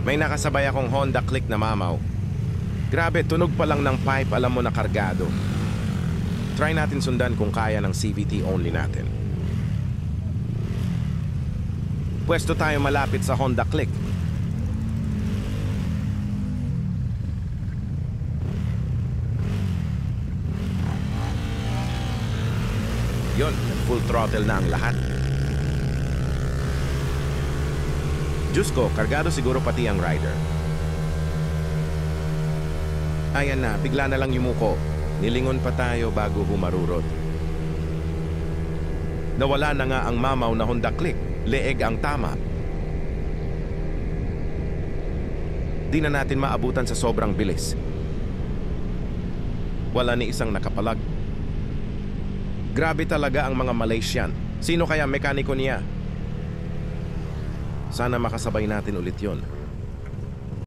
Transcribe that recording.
May nakasabay akong Honda Click na mamaw. Grabe, tunog pa lang ng pipe, alam mo na kargado. Try natin sundan kung kaya ng CVT only natin. Pwesto tayo malapit sa Honda Click. Yon, full throttle na ang lahat. Diyos ko, kargado siguro pati ang rider. Ayan na, bigla na lang yumuko. Nilingon pa tayo bago humarurot. Nawala na nga ang mamaw na Honda Click. Leeg ang tama. Di na natin maabutan sa sobrang bilis. Wala ni isang nakapalag. Grabe talaga ang mga Malaysian. Sino kaya mekaniko niya? Sana makasabay natin ulit yon.